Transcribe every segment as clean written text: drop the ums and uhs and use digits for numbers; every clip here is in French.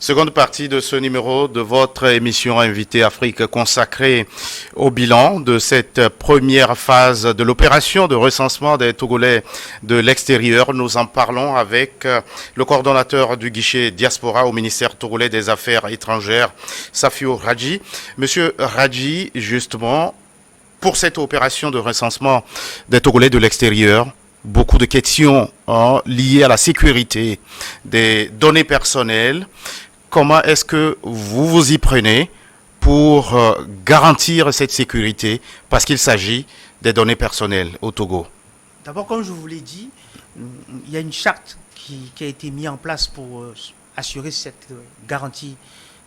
Seconde partie de ce numéro de votre émission Invité Afrique consacrée au bilan de cette première phase de l'opération de recensement des Togolais de l'extérieur. Nous en parlons avec le coordonnateur du guichet diaspora au ministère togolais des Affaires étrangères, Safio Radji. Monsieur Radji, justement, pour cette opération de recensement des Togolais de l'extérieur, beaucoup de questions liées à la sécurité des données personnelles. Comment est-ce que vous vous y prenez pour garantir cette sécurité parce qu'il s'agit des données personnelles au Togo? D'abord, comme je vous l'ai dit, il y a une charte qui a été mise en place pour assurer cette garantie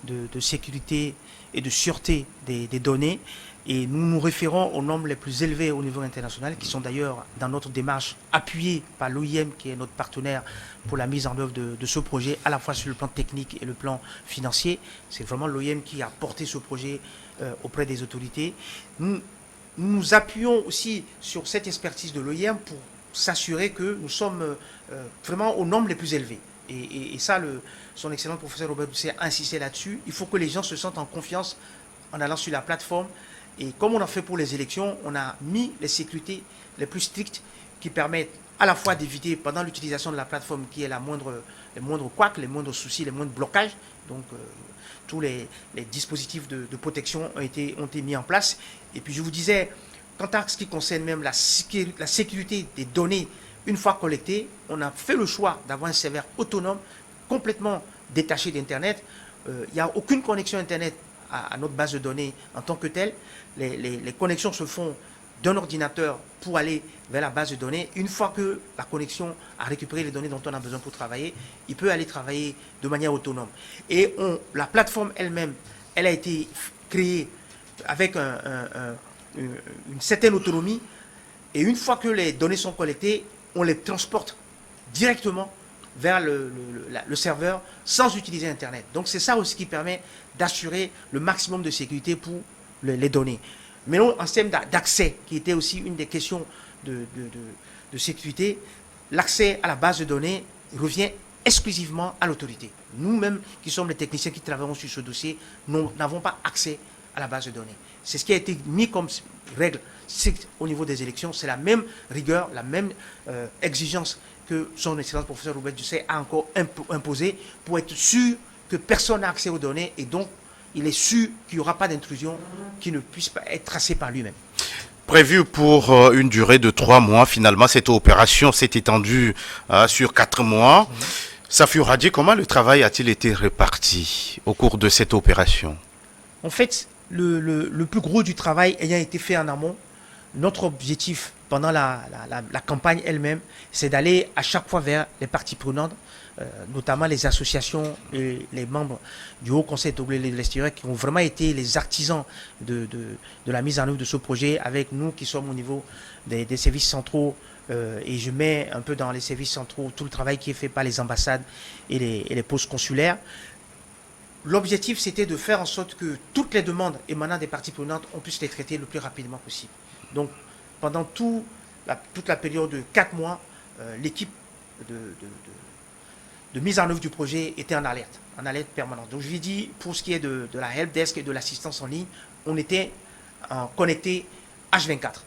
de sécurité et de sûreté des données. Et nous nous référons aux normes les plus élevées au niveau international, qui sont d'ailleurs dans notre démarche appuyées par l'OIM, qui est notre partenaire pour la mise en œuvre de ce projet, à la fois sur le plan technique et le plan financier. C'est vraiment l'OIM qui a porté ce projet auprès des autorités. Nous nous appuyons aussi sur cette expertise de l'OIM pour s'assurer que nous sommes vraiment aux normes les plus élevées. Et ça, son excellent professeur Robert Doucet a insisté là-dessus. Il faut que les gens se sentent en confiance en allant sur la plateforme. Et comme on a fait pour les élections, on a mis les sécurités les plus strictes qui permettent à la fois d'éviter pendant l'utilisation de la plateforme qui est les moindres couacs, les moindres soucis, les moindres blocages. Donc tous les dispositifs de protection ont été mis en place. Et puis je vous disais, quant à ce qui concerne même la sécurité des données, une fois collectées, on a fait le choix d'avoir un serveur autonome, complètement détaché d'Internet. Il n'y a aucune connexion Internet à notre base de données en tant que telle. Les connexions se font d'un ordinateur pour aller vers la base de données. Une fois que la connexion a récupéré les données dont on a besoin pour travailler, il peut aller travailler de manière autonome. Et la plateforme elle-même, elle a été créée avec une certaine autonomie. Et une fois que les données sont collectées, on les transporte directement vers le serveur sans utiliser Internet. Donc c'est ça aussi qui permet d'assurer le maximum de sécurité pour les données. Mais non, en termes d'accès, qui était aussi une des questions de sécurité, l'accès à la base de données revient exclusivement à l'autorité. Nous-mêmes, qui sommes les techniciens qui travaillons sur ce dossier, nous n'avons pas accès à la base de données. C'est ce qui a été mis comme règle au niveau des élections. C'est la même rigueur, la même exigence que son excellence professeur Robert Doucet a encore imposé pour être sûr que personne n'a accès aux données et donc il est sûr qu'il n'y aura pas d'intrusion qui ne puisse pas être tracée par lui-même. Prévu pour une durée de 3 mois, finalement, cette opération s'est étendue sur 4 mois. Safio Radji, comment le travail a-t-il été réparti au cours de cette opération? En fait, le plus gros du travail ayant été fait en amont, notre objectif pendant la campagne elle-même, c'est d'aller à chaque fois vers les parties prenantes, notamment les associations et les membres du Haut Conseil togolais de l'extérieur qui ont vraiment été les artisans de la mise en œuvre de ce projet avec nous qui sommes au niveau des services centraux et je mets un peu dans les services centraux tout le travail qui est fait par les ambassades et les postes consulaires. L'objectif, c'était de faire en sorte que toutes les demandes émanant des parties prenantes, on puisse les traiter le plus rapidement possible. Donc, pendant toute la période de 4 mois, l'équipe de mise en œuvre du projet était en alerte permanente. Donc, je lui ai dit, pour ce qui est de la helpdesk et de l'assistance en ligne, on était connecté H24.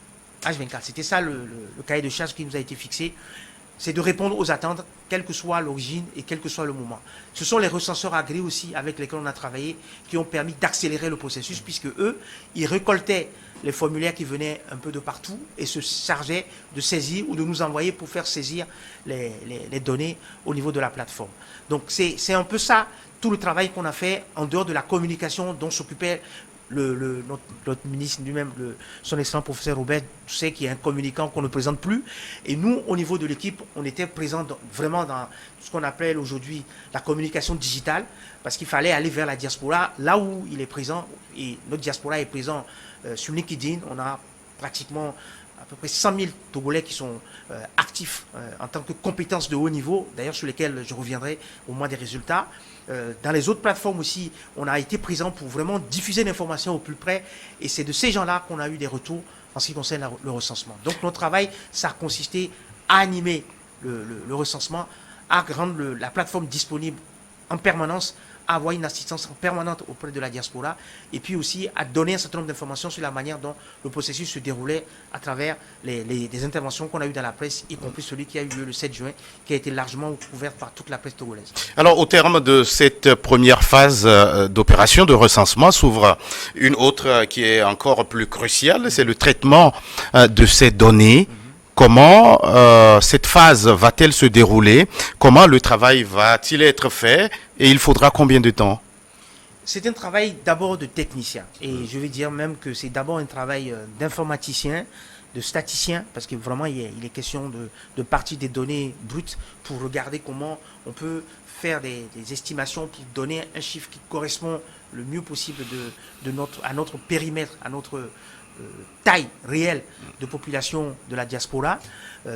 C'était ça le cahier de charge qui nous a été fixé. C'est de répondre aux attentes, quelle que soit l'origine et quel que soit le moment. Ce sont les recenseurs agréés aussi avec lesquels on a travaillé qui ont permis d'accélérer le processus puisque eux, ils récoltaient les formulaires qui venaient un peu de partout et se chargeaient de saisir ou de nous envoyer pour faire saisir les données au niveau de la plateforme. Donc c'est un peu ça, tout le travail qu'on a fait en dehors de la communication dont s'occupait notre ministre lui-même, son excellent professeur Robert Doucet, qui est un communicant qu'on ne présente plus. Et nous, au niveau de l'équipe, on était présents vraiment dans ce qu'on appelle aujourd'hui la communication digitale, parce qu'il fallait aller vers la diaspora, là où il est présent. Et notre diaspora est présent sur LinkedIn. On a pratiquement à peu près 100 000 Togolais qui sont actifs en tant que compétences de haut niveau, d'ailleurs sur lesquels je reviendrai au moment des résultats. Dans les autres plateformes aussi, on a été présent pour vraiment diffuser l'information au plus près et c'est de ces gens-là qu'on a eu des retours en ce qui concerne le recensement. Donc notre travail, ça a consisté à animer le recensement, à rendre la plateforme disponible en permanence à avoir une assistance permanente auprès de la diaspora et puis aussi à donner un certain nombre d'informations sur la manière dont le processus se déroulait à travers les interventions qu'on a eues dans la presse, y compris celui qui a eu lieu le 7 juin, qui a été largement couvert par toute la presse togolaise. Alors, au terme de cette première phase d'opération de recensement, s'ouvre une autre qui est encore plus cruciale, c'est le traitement de ces données. Comment cette phase va-t-elle se dérouler? Comment le travail va-t-il être fait? Et il faudra combien de temps? C'est un travail d'abord de technicien. Et je vais dire même que c'est d'abord un travail d'informaticien, de statisticien, parce que vraiment il est question de partir des données brutes pour regarder comment on peut faire des estimations pour donner un chiffre qui correspond le mieux possible à notre périmètre, à notre taille réelle de population de la diaspora.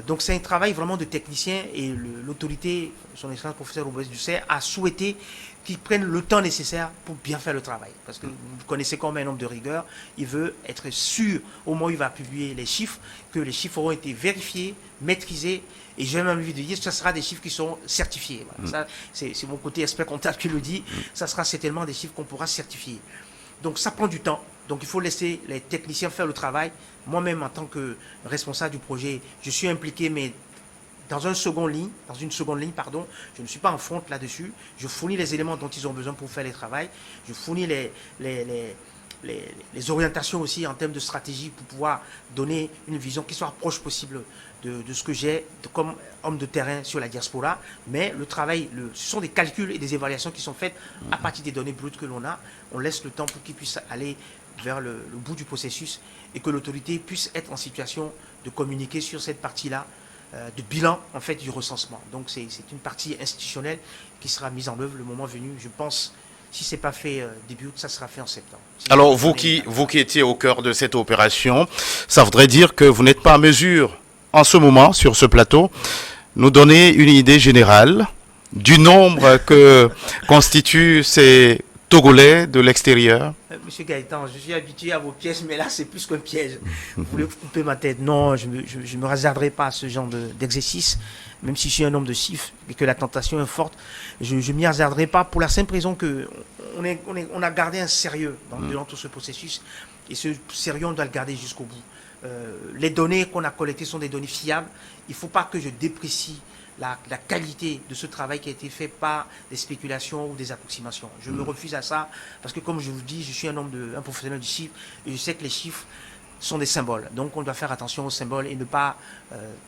Donc c'est un travail vraiment de technicien et l'autorité, son excellence professeur Robert Dussert, a souhaité qu'ils prennent le temps nécessaire pour bien faire le travail. Parce que vous connaissez quand même un homme de rigueur, il veut être sûr, au moment où il va publier les chiffres, que les chiffres auront été vérifiés, maîtrisés, et j'ai même envie de dire que ce sera des chiffres qui seront certifiés. Voilà. Ça, c'est mon côté expert comptable qui le dit, ça sera certainement des chiffres qu'on pourra certifier. Donc ça prend du temps. Donc il faut laisser les techniciens faire le travail. Moi-même, en tant que responsable du projet, je suis impliqué, mais dans une seconde ligne, je ne suis pas en front là-dessus. Je fournis les éléments dont ils ont besoin pour faire le travail. Je fournis les orientations aussi en termes de stratégie pour pouvoir donner une vision qui soit proche possible de ce que j'ai comme homme de terrain sur la diaspora. Mais le travail, ce sont des calculs et des évaluations qui sont faites à partir des données brutes que l'on a. On laisse le temps pour qu'ils puissent aller vers le bout du processus et que l'autorité puisse être en situation de communiquer sur cette partie-là de bilan en fait du recensement. Donc c'est une partie institutionnelle qui sera mise en œuvre le moment venu. Je pense, si ce n'est pas fait début août, ça sera fait en septembre. Alors vous qui étiez au cœur de cette opération, ça voudrait dire que vous n'êtes pas en mesure en ce moment sur ce plateau nous donner une idée générale du nombre que constituent ces Togolais de l'extérieur? Monsieur Gaëtan, je suis habitué à vos pièges, mais là c'est plus qu'un piège. Vous voulez couper ma tête? Non, je me hasarderai pas à ce genre d'exercice, même si je suis un homme de chiffres et que la tentation est forte. Je m'y hasarderai pas pour la simple raison que on a gardé un sérieux durant tout ce processus et ce sérieux on doit le garder jusqu'au bout. Les données qu'on a collectées sont des données fiables. Il ne faut pas que je déprécie la qualité de ce travail qui a été fait par des spéculations ou des approximations. Je me refuse à ça parce que, comme je vous dis, je suis un professionnel du chiffre et je sais que les chiffres sont des symboles. Donc on doit faire attention aux symboles et ne pas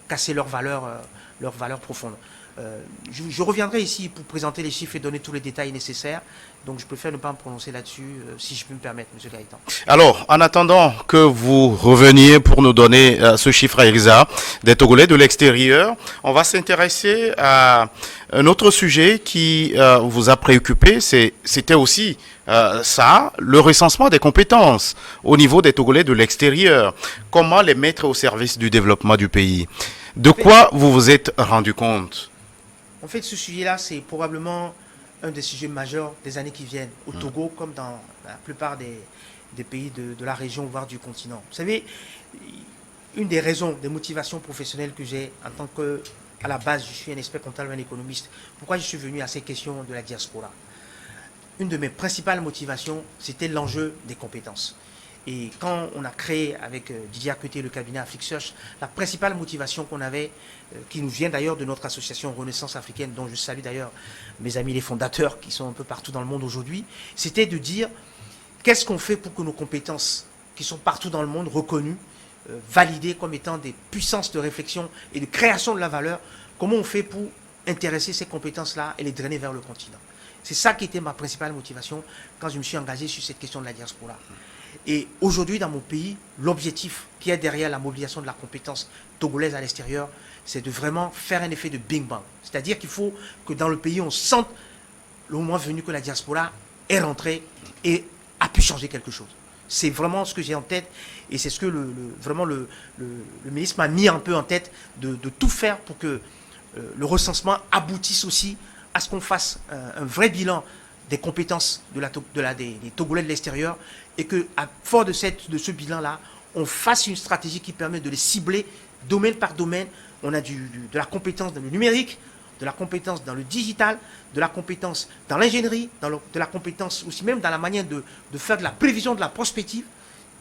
casser leur valeur profonde. Je reviendrai ici pour présenter les chiffres et donner tous les détails nécessaires. Donc je préfère ne pas me prononcer là-dessus, si je peux me permettre, M. Gaëtan. Alors, en attendant que vous reveniez pour nous donner ce chiffre exact des Togolais de l'extérieur, on va s'intéresser à un autre sujet qui vous a préoccupé. C'était aussi ça, le recensement des compétences au niveau des Togolais de l'extérieur. Comment les mettre au service du développement du pays? De quoi vous vous êtes rendu compte? En fait, ce sujet-là, c'est probablement un des sujets majeurs des années qui viennent, au Togo comme dans la plupart des pays de la région, voire du continent. Vous savez, une des raisons, des motivations professionnelles que j'ai en tant que, à la base, je suis un expert comptable, un économiste. Pourquoi je suis venu à ces questions de la diaspora? Une de mes principales motivations, c'était l'enjeu des compétences. Et quand on a créé avec Didier Acuté le cabinet Afrique Search, la principale motivation qu'on avait, qui nous vient d'ailleurs de notre association Renaissance africaine, dont je salue d'ailleurs mes amis les fondateurs qui sont un peu partout dans le monde aujourd'hui, c'était de dire qu'est-ce qu'on fait pour que nos compétences qui sont partout dans le monde reconnues, validées comme étant des puissances de réflexion et de création de la valeur, comment on fait pour intéresser ces compétences-là et les drainer vers le continent. C'est ça qui était ma principale motivation quand je me suis engagé sur cette question de la diaspora. Et aujourd'hui, dans mon pays, l'objectif qui est derrière la mobilisation de la compétence togolaise à l'extérieur, c'est de vraiment faire un effet de Bing Bang. C'est-à-dire qu'il faut que dans le pays, on sente le moment venu que la diaspora est rentrée et a pu changer quelque chose. C'est vraiment ce que j'ai en tête et c'est ce que le ministre m'a mis un peu en tête de tout faire pour que le recensement aboutisse aussi à ce qu'on fasse un vrai bilan des compétences des Togolais de l'extérieur et que, à fort de ce bilan-là, on fasse une stratégie qui permet de les cibler domaine par domaine. On a de la compétence dans le numérique, de la compétence dans le digital, de la compétence dans l'ingénierie, de la compétence aussi même dans la manière de faire de la prévision, de la prospective.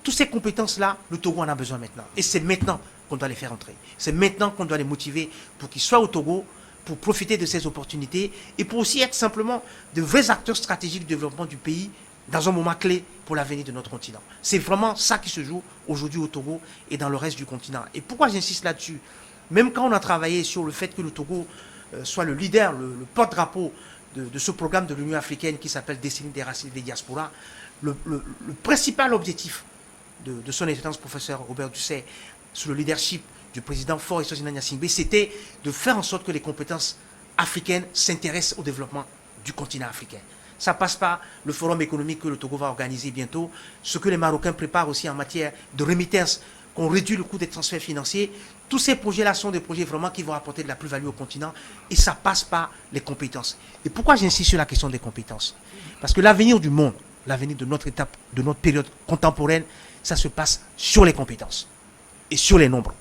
Toutes ces compétences-là, le Togo en a besoin maintenant. Et c'est maintenant qu'on doit les faire entrer. C'est maintenant qu'on doit les motiver pour qu'ils soient au Togo, pour profiter de ces opportunités et pour aussi être simplement de vrais acteurs stratégiques du développement du pays dans un moment clé pour l'avenir de notre continent. C'est vraiment ça qui se joue aujourd'hui au Togo et dans le reste du continent. Et pourquoi j'insiste là-dessus? Même quand on a travaillé sur le fait que le Togo soit le leader, le porte-drapeau de ce programme de l'Union africaine qui s'appelle Décennie des racines des diasporas, le principal objectif de son excellence professeur Robert Dussey, sous le leadership du président Faure Sozina Gnassingbé, c'était de faire en sorte que les compétences africaines s'intéressent au développement du continent africain. Ça passe par le forum économique que le Togo va organiser bientôt, ce que les Marocains préparent aussi en matière de remittance, qu'on réduit le coût des transferts financiers. Tous ces projets-là sont des projets vraiment qui vont apporter de la plus-value au continent et ça passe par les compétences. Et pourquoi j'insiste sur la question des compétences? Parce que l'avenir du monde, l'avenir de notre étape, de notre période contemporaine, ça se passe sur les compétences et sur les nombres.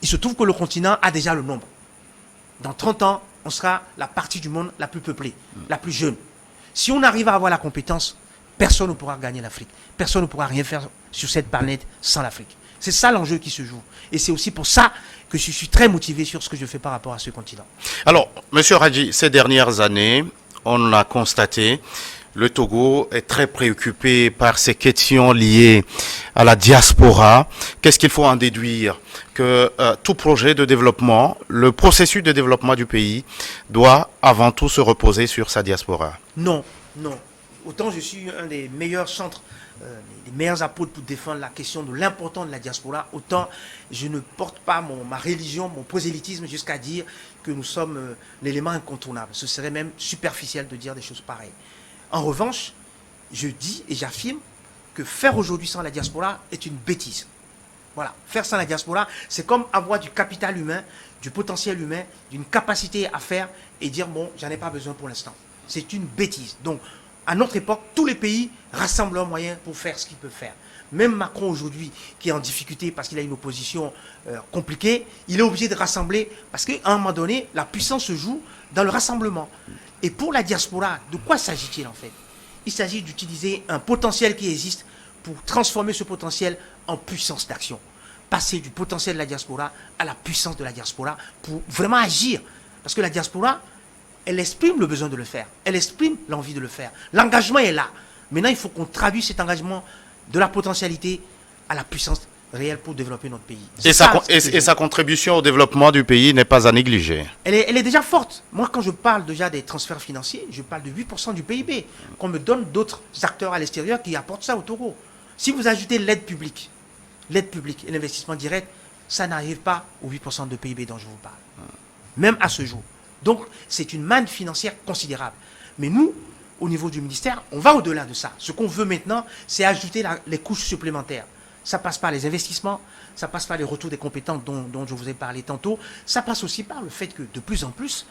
Il se trouve que le continent a déjà le nombre. Dans 30 ans, on sera la partie du monde la plus peuplée, la plus jeune. Si on arrive à avoir la compétence, personne ne pourra gagner l'Afrique. Personne ne pourra rien faire sur cette planète sans l'Afrique. C'est ça l'enjeu qui se joue. Et c'est aussi pour ça que je suis très motivé sur ce que je fais par rapport à ce continent. Alors, Monsieur Radji, ces dernières années, on l'a constaté, le Togo est très préoccupé par ces questions liées à la diaspora. Qu'est-ce qu'il faut en déduire? Que tout projet de développement, le processus de développement du pays doit avant tout se reposer sur sa diaspora. Non, non. Autant je suis un des meilleurs centres, des meilleurs apôtres pour défendre la question de l'importance de la diaspora, autant je ne porte pas ma religion, mon prosélytisme jusqu'à dire que nous sommes l'élément incontournable. Ce serait même superficiel de dire des choses pareilles. En revanche, je dis et j'affirme que faire aujourd'hui sans la diaspora est une bêtise. Voilà, faire sans la diaspora, c'est comme avoir du capital humain, du potentiel humain, d'une capacité à faire et dire bon, j'en ai pas besoin pour l'instant. C'est une bêtise. Donc, à notre époque, tous les pays rassemblent leurs moyens pour faire ce qu'ils peuvent faire. Même Macron aujourd'hui, qui est en difficulté parce qu'il a une opposition compliquée, il est obligé de rassembler parce qu'à un moment donné, la puissance se joue dans le rassemblement. Et pour la diaspora, de quoi s'agit-il en fait? Il s'agit d'utiliser un potentiel qui existe pour transformer ce potentiel en puissance d'action. Passer du potentiel de la diaspora à la puissance de la diaspora pour vraiment agir. Parce que la diaspora, elle exprime le besoin de le faire. Elle exprime l'envie de le faire. L'engagement est là. Maintenant, il faut qu'on traduise cet engagement de la potentialité à la puissance réelle pour développer notre pays. Et sa contribution au développement du pays n'est pas à négliger. Elle est déjà forte. Moi, quand je parle déjà des transferts financiers, je parle de 8% du PIB qu'on me donne d'autres acteurs à l'extérieur qui apportent ça au Togo. Si vous ajoutez l'aide publique et l'investissement direct, ça n'arrive pas aux 8% de PIB dont je vous parle. Même à ce jour. Donc, c'est une manne financière considérable. Mais nous, au niveau du ministère, on va au-delà de ça. Ce qu'on veut maintenant, c'est ajouter les couches supplémentaires. Ça passe par les investissements, ça passe par les retours des compétences dont je vous ai parlé tantôt. Ça passe aussi par le fait que de plus en plus,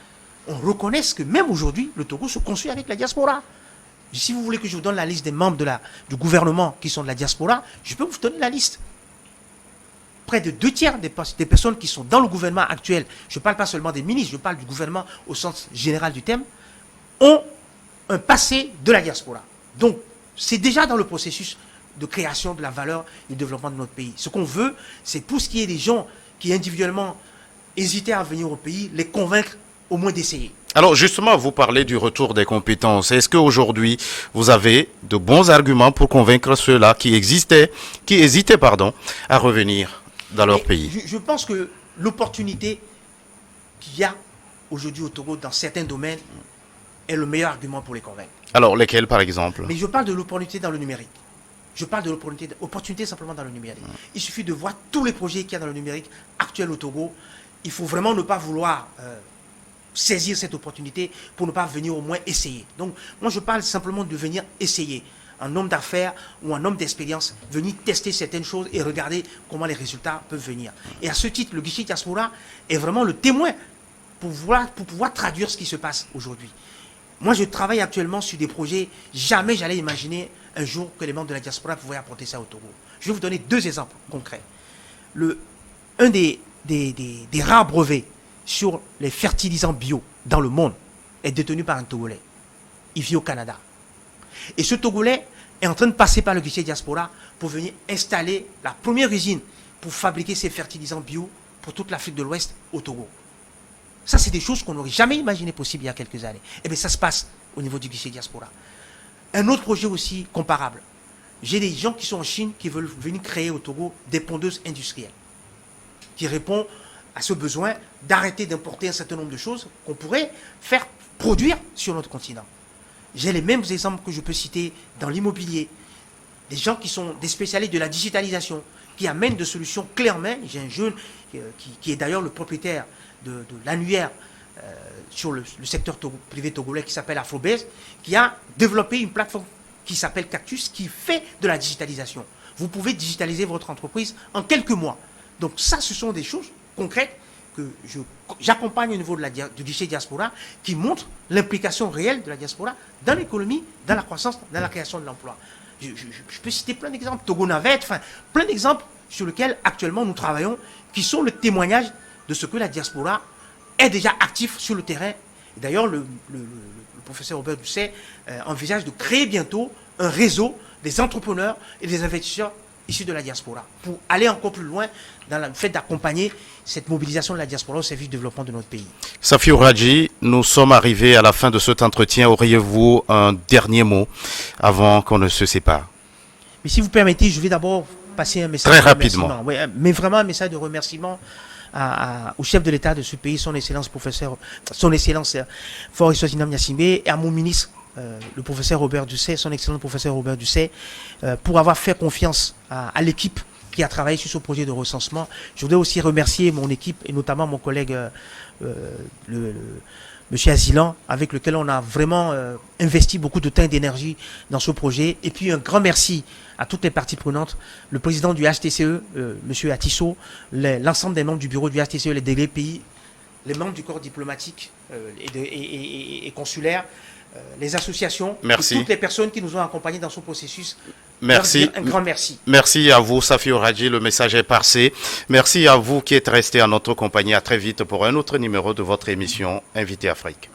on reconnaisse que même aujourd'hui, le Togo se construit avec la diaspora. Si vous voulez que je vous donne la liste des membres du gouvernement qui sont de la diaspora, je peux vous donner la liste. Près de 2/3 des personnes qui sont dans le gouvernement actuel, je ne parle pas seulement des ministres, je parle du gouvernement au sens général du terme, ont un passé de la diaspora. Donc, c'est déjà dans le processus de création de la valeur et du développement de notre pays. Ce qu'on veut, c'est pour ce qui est des gens qui individuellement hésitaient à venir au pays, les convaincre au moins d'essayer. Alors justement, vous parlez du retour des compétences. Est-ce qu'aujourd'hui, vous avez de bons arguments pour convaincre ceux-là qui hésitaient, à revenir dans leur pays? Je pense que l'opportunité qu'il y a aujourd'hui au Togo dans certains domaines est le meilleur argument pour les convaincre. Alors lesquels par exemple? Mais je parle de l'opportunité dans le numérique. Je parle de l'opportunité simplement dans le numérique. Il suffit de voir tous les projets qu'il y a dans le numérique actuel au Togo. Il faut vraiment ne pas vouloir saisir cette opportunité pour ne pas venir au moins essayer. Donc, moi, je parle simplement de venir essayer. Un homme d'affaires ou un homme d'expérience, venir tester certaines choses et regarder comment les résultats peuvent venir. Et à ce titre, le guichet diaspora est vraiment le témoin pour pouvoir traduire ce qui se passe aujourd'hui. Moi, je travaille actuellement sur des projets, jamais j'allais imaginer un jour que les membres de la diaspora pouvaient apporter ça au Togo. Je vais vous donner 2 exemples concrets. Un des rares brevets sur les fertilisants bio dans le monde est détenu par un Togolais. Il vit au Canada. Et ce Togolais est en train de passer par le guichet diaspora pour venir installer la première usine pour fabriquer ces fertilisants bio pour toute l'Afrique de l'Ouest au Togo. Ça, c'est des choses qu'on n'aurait jamais imaginé possible il y a quelques années. Et bien, ça se passe au niveau du guichet diaspora. Un autre projet aussi comparable. J'ai des gens qui sont en Chine qui veulent venir créer au Togo des pondeuses industrielles qui répondent à ce besoin d'arrêter d'importer un certain nombre de choses qu'on pourrait faire produire sur notre continent. J'ai les mêmes exemples que je peux citer dans l'immobilier. Des gens qui sont des spécialistes de la digitalisation, qui amènent des solutions clés en main. J'ai un jeune qui est d'ailleurs le propriétaire de l'annuaire sur le secteur privé togolais qui s'appelle Afrobase, qui a développé une plateforme qui s'appelle Cactus, qui fait de la digitalisation. Vous pouvez digitaliser votre entreprise en quelques mois. Donc ça, ce sont des choses concrètes que j'accompagne au niveau du guichet diaspora, qui montrent l'implication réelle de la diaspora dans l'économie, dans la croissance, dans la création de l'emploi. Je peux citer plein d'exemples, Togo Navette, enfin plein d'exemples sur lesquels actuellement nous travaillons, qui sont le témoignage de ce que la diaspora est déjà actif sur le terrain. D'ailleurs, le professeur Robert Doucet envisage de créer bientôt un réseau des entrepreneurs et des investisseurs issus de la diaspora pour aller encore plus loin dans le fait d'accompagner cette mobilisation de la diaspora au service du développement de notre pays. Safiou Radji, nous sommes arrivés à la fin de cet entretien. Auriez-vous un dernier mot avant qu'on ne se sépare? Mais si vous permettez, je vais d'abord passer un message très de rapidement. remerciement. Ouais, mais vraiment un message de remerciement au chef de l'État de ce pays, son Excellence Faure Sozinam Gnassingbé, et à mon ministre, le professeur Robert Doucet, son excellent professeur Robert Doucet, pour avoir fait confiance à l'équipe qui a travaillé sur ce projet de recensement. Je voudrais aussi remercier mon équipe et notamment mon collègue Monsieur Azilan, avec lequel on a vraiment investi beaucoup de temps et d'énergie dans ce projet. Et puis un grand merci à toutes les parties prenantes, le président du HTCE, Monsieur Atisso, l'ensemble des membres du bureau du HTCE, les délégués pays, les membres du corps diplomatique et consulaire, les associations, et toutes les personnes qui nous ont accompagnés dans ce processus. Merci. Un grand merci. Merci à vous, Safiou Radji. Le message est passé. Merci à vous qui êtes restés à notre compagnie. À très vite pour un autre numéro de votre émission Invité Afrique.